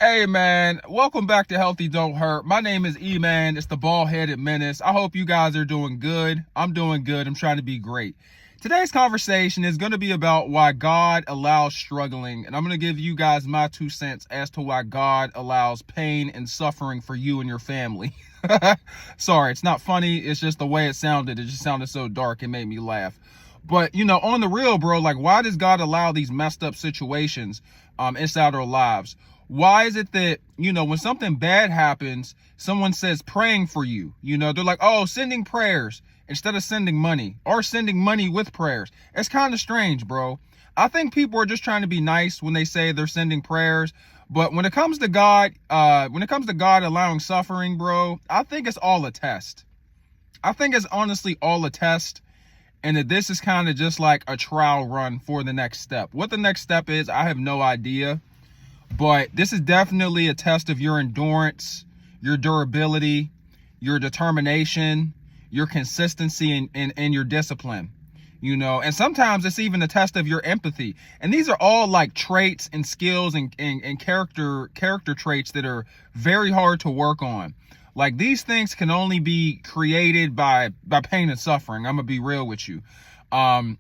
Hey man, welcome back to Healthy Don't Hurt. My name is E-Man. It's the bald-headed menace. I hope you guys are doing good. I'm doing good. I'm trying to be great. Today's conversation is going to be about why God allows struggling, and I'm going to give you guys my 2 cents as to why God allows pain and suffering for you and your family. Sorry, it's not funny. It's just the way it sounded. It just sounded so dark. It made me laugh. But, on the real, bro, like, why does God allow these messed up situations inside our lives? Why is it that, when something bad happens, someone says praying for you? They're like, oh, sending prayers instead of sending money, or sending money with prayers. It's kind of strange, bro. I think people are just trying to be nice when they say they're sending prayers. But when it comes to God, allowing suffering, bro, I think it's all a test. I think it's honestly all a test. And that this is kind of just like a trial run for the next step. What the next step is, I have no idea. But this is definitely a test of your endurance, your durability, your determination, your consistency, and your discipline. And sometimes it's even a test of your empathy. And these are all like traits and skills and character traits that are very hard to work on. Like, these things can only be created by pain and suffering. I'm gonna be real with you.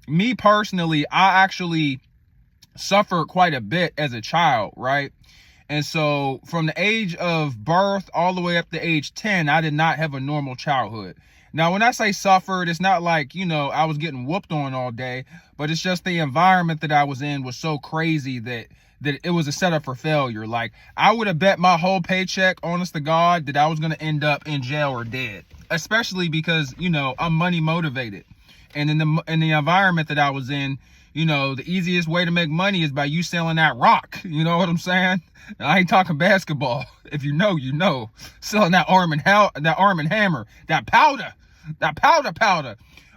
Me personally, I actually suffered quite a bit as a child, right? And so from the age of birth all the way up to age 10, I did not have a normal childhood. Now, when I say suffered, it's not like, I was getting whooped on all day, but it's just the environment that I was in was so crazy that it was a setup for failure. Like, I would have bet my whole paycheck, honest to God, that I was going to end up in jail or dead, especially because, I'm money motivated. And in the environment that I was in, the easiest way to make money is by you selling that rock. You know what I'm saying? And I ain't talking basketball. If you know, selling that arm and hammer, that powder.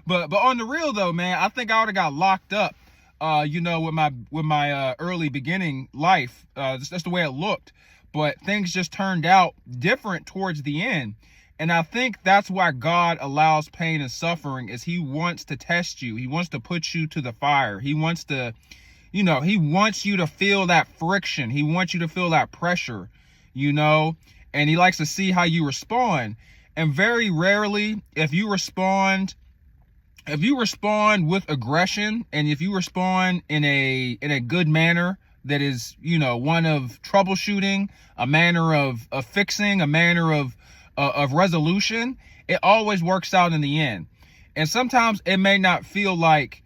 But on the real though, man, I think I would have got locked up. With my early beginning life. That's the way it looked. But things just turned out different towards the end. And I think that's why God allows pain and suffering, is he wants to test you. He wants to put you to the fire. He wants to, he wants you to feel that friction. He wants you to feel that pressure, and he likes to see how you respond. And very rarely, if you respond with aggression, and if you respond in a good manner, that is, one of troubleshooting, a manner of fixing, a manner of resolution, it always works out in the end. And sometimes it might not feel like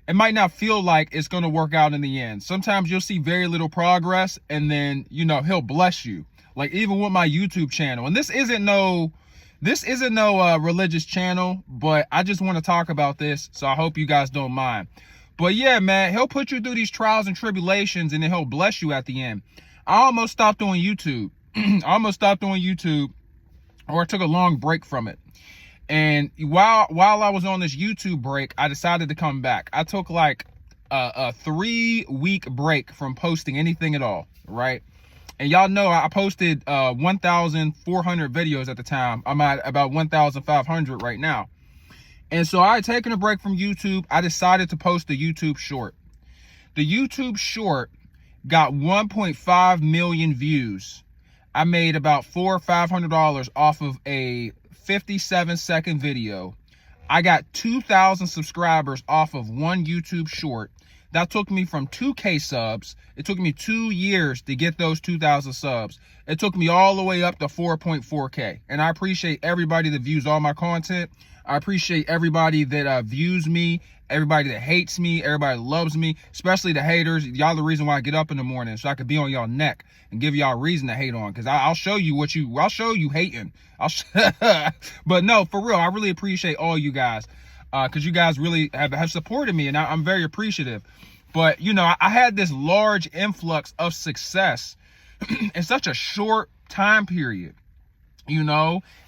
it's going to work out in the end. Sometimes you'll see very little progress, and then, he'll bless you. Like, even with my YouTube channel, and this isn't no religious channel, but I just want to talk about this, so I hope you guys don't mind. But yeah, man, he'll put you through these trials and tribulations, and then he'll bless you at the end. I almost stopped doing YouTube. Or I took a long break from it. And while I was on this YouTube break, I decided to come back. I took like a 3-week break from posting anything at all, right? And y'all know I posted 1,400 videos at the time. I'm at about 1,500 right now. And so I had taken a break from YouTube. I decided to post a YouTube short. The YouTube short got 1.5 million views. I made about $400 or $500 off of a 57-second video. I got 2,000 subscribers off of one YouTube short. That took me from 2K subs. It took me 2 years to get those 2,000 subs. It took me all the way up to 4.4K. And I appreciate everybody that views all my content. I appreciate everybody that views me, everybody that hates me, everybody that loves me, especially the haters. Y'all the reason why I get up in the morning, so I could be on y'all neck and give y'all a reason to hate on. Because I'll show you hating. But no, for real, I really appreciate all you guys. Because you guys really have supported me, and I'm very appreciative. But, I had this large influx of success in such a short time period.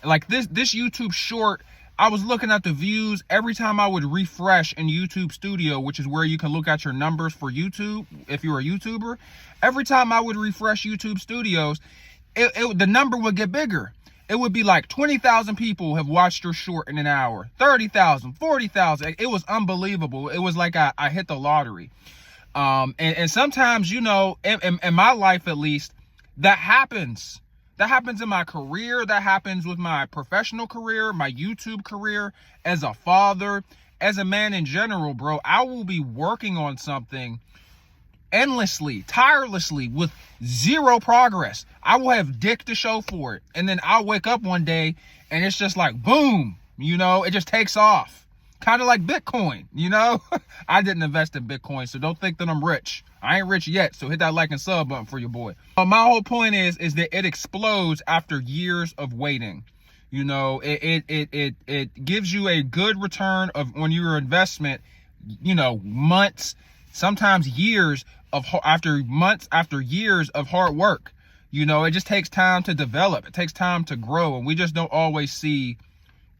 Like this YouTube short, I was looking at the views every time I would refresh in YouTube Studio, which is where you can look at your numbers for YouTube if you're a YouTuber. Every time I would refresh YouTube Studios, the number would get bigger. It would be like 20,000 people have watched your short in an hour, 30,000, 40,000. It was unbelievable. It was like I hit the lottery. And sometimes, in my life at least, That happens. That happens in my career. That happens with my professional career, my YouTube career, as a father, as a man in general, bro. I will be working on something endlessly, tirelessly, with zero progress. I will have dick to show for it. And then I'll wake up one day and it's just like, boom, you know, it just takes off. Kind of like Bitcoin, you know? I didn't invest in Bitcoin, so don't think that I'm rich. I ain't rich yet, so hit that like and sub button for your boy. But my whole point is that it explodes after years of waiting. You know, it gives you a good return on your investment, you know, months, sometimes years after years of hard work. You know, it just takes time to develop. It takes time to grow, and we just don't always see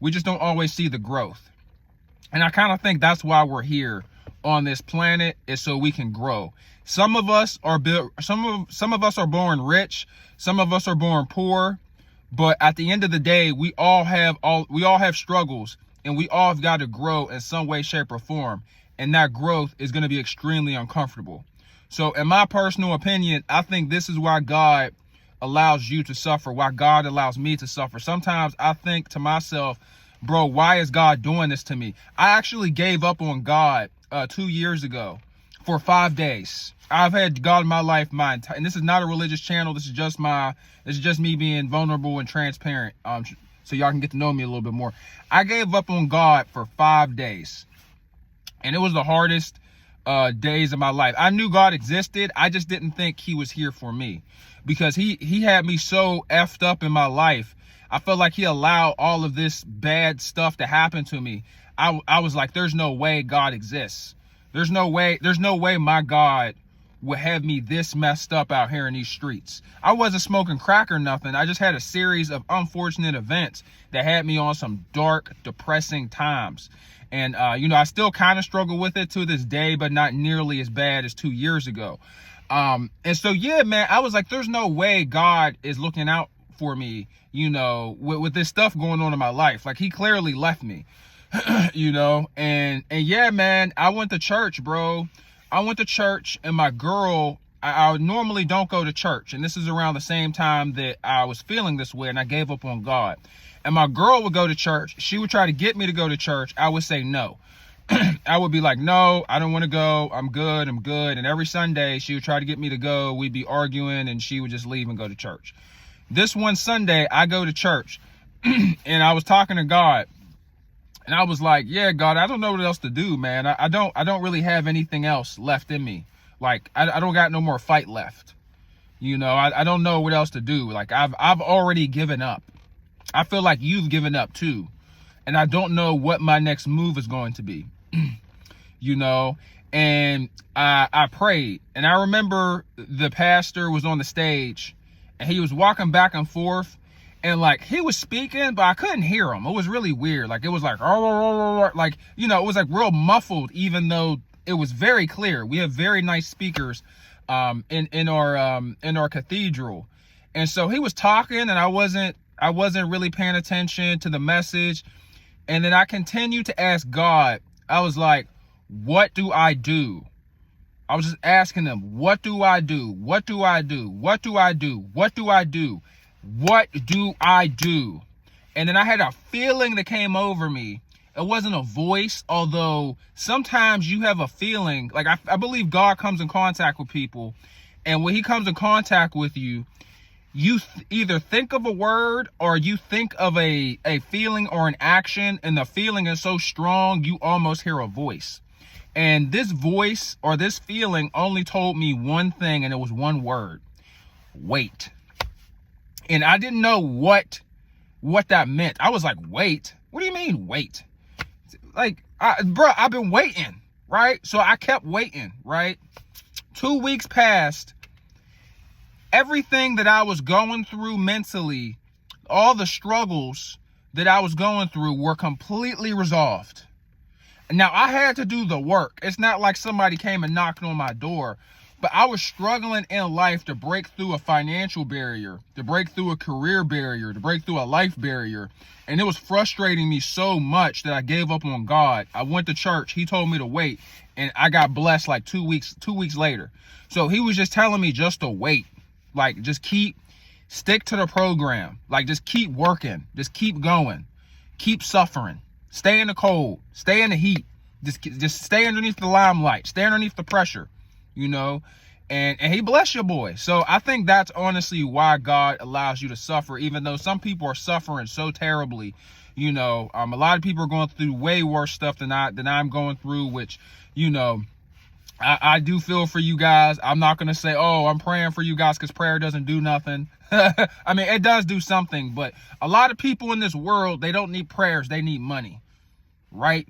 the growth. And I kind of think that's why we're here on this planet, is so we can grow. Some of us are some of us are born rich, some of us are born poor, but at the end of the day, we all have struggles, and we all have got to grow in some way, shape, or form. And that growth is going to be extremely uncomfortable. So in my personal opinion, I think this is why God allows you to suffer, why God allows me to suffer. Sometimes I think to myself, bro, why is God doing this to me? I actually gave up on God 2 years ago for 5 days. I've had God in my life and this is not a religious channel. This is just me being vulnerable and transparent. So y'all can get to know me a little bit more. I gave up on God for 5 days, and it was the hardest days of my life. I knew God existed. I just didn't think he was here for me, because he had me so effed up in my life. I felt like he allowed all of this bad stuff to happen to me. I was like, there's no way God exists. There's no way my God would have me this messed up out here in these streets. I wasn't smoking crack or nothing. I just had a series of unfortunate events that had me on some dark, depressing times. And, you know, I still kind of struggle with it to this day, but not nearly as bad as 2 years ago. And so, yeah, man, I was like, there's no way God is looking out for me, you know, with this stuff going on in my life. Like, he clearly left me, you know, and yeah, man, I went to church, bro. I went to church, and my girl, I normally don't go to church. And this is around the same time that I was feeling this way, and I gave up on God. And my girl would go to church. She would try to get me to go to church. I would say no. I would be like, no, I don't want to go. I'm good. And every Sunday she would try to get me to go. We'd be arguing, and she would just leave and go to church. This one Sunday, I go to church and I was talking to God, and I was like, yeah, God, I don't know what else to do, man. I don't really have anything else left in me. Like, I don't got no more fight left. You know, I don't know what else to do. Like, I've already given up. I feel like you've given up too. And I don't know what my next move is going to be, you know? And I prayed, and I remember the pastor was on the stage, and he was walking back and forth, and like, he was speaking, but I couldn't hear him. It was really weird. Like, it was like, like, you know, it was like real muffled, even though it was very clear. We have very nice speakers in our cathedral. And so he was talking, and I wasn't really paying attention to the message. And then I continued to ask God. I was like, what do I do? I was just asking him, what do I do? What do I do? What do I do? What do I do? What do I do? And then I had a feeling that came over me. It wasn't a voice, although sometimes you have a feeling. Like, I believe God comes in contact with people. And when he comes in contact with you, you either think of a word, or you think of a feeling or an action, and the feeling is so strong you almost hear a voice. And this voice or this feeling only told me one thing, and it was one word: wait. And I didn't know what that meant. I was like, wait? What do you mean wait? Like, bro, I've been waiting, right? So I kept waiting, right? 2 weeks passed. Everything that I was going through mentally, all the struggles that I was going through were completely resolved. Now, I had to do the work. It's not like somebody came and knocked on my door, but I was struggling in life to break through a financial barrier, to break through a career barrier, to break through a life barrier. And it was frustrating me so much that I gave up on God. I went to church. He told me to wait, and I got blessed like 2 weeks later. So he was just telling me just to wait. Like, just stick to the program. Like, just keep working. Just keep going. Keep suffering. Stay in the cold. Stay in the heat. Just stay underneath the limelight. Stay underneath the pressure, you know. And he bless your boy. So I think that's honestly why God allows you to suffer, even though some people are suffering so terribly. You know, a lot of people are going through way worse stuff than I'm going through, which, you know, I do feel for you guys. I'm not going to say, oh, I'm praying for you guys, because prayer doesn't do nothing. I mean, it does do something, but a lot of people in this world, they don't need prayers. They need money, right?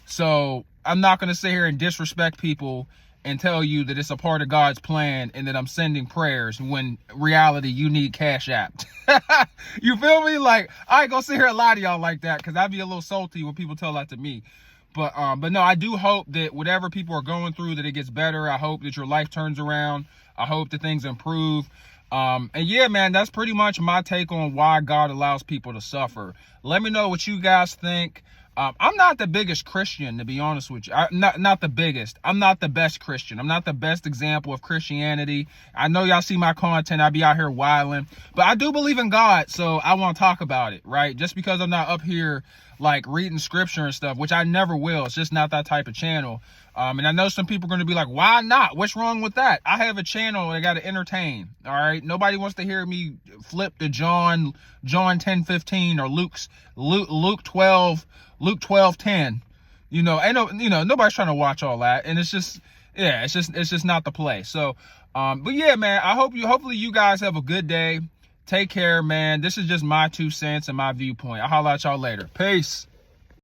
So I'm not going to sit here and disrespect people and tell you that it's a part of God's plan and that I'm sending prayers, when reality, you need Cash App. You feel me? Like, I ain't gonna sit here and lie to y'all like that, because I'd be a little salty when people tell that to me. But no, I do hope that whatever people are going through, that it gets better. I hope that your life turns around. I hope that things improve. And yeah, man, that's pretty much my take on why God allows people to suffer. Let me know what you guys think. I'm not the biggest Christian, to be honest with you. Not the biggest. I'm not the best Christian. I'm not the best example of Christianity. I know y'all see my content. I be out here wilding. But I do believe in God, so I want to talk about it, right? Just because I'm not up here, like, reading scripture and stuff, which I never will. It's just not that type of channel. And I know some people are going to be like, why not? What's wrong with that? I have a channel that I got to entertain, all right? Nobody wants to hear me flip to John 10:15 or Luke 12:10. You know, nobody's trying to watch all that. And it's just, yeah, it's just not the play. So, but yeah, man, hopefully you guys have a good day. Take care, man. This is just my 2 cents and my viewpoint. I'll holler at y'all later. Peace.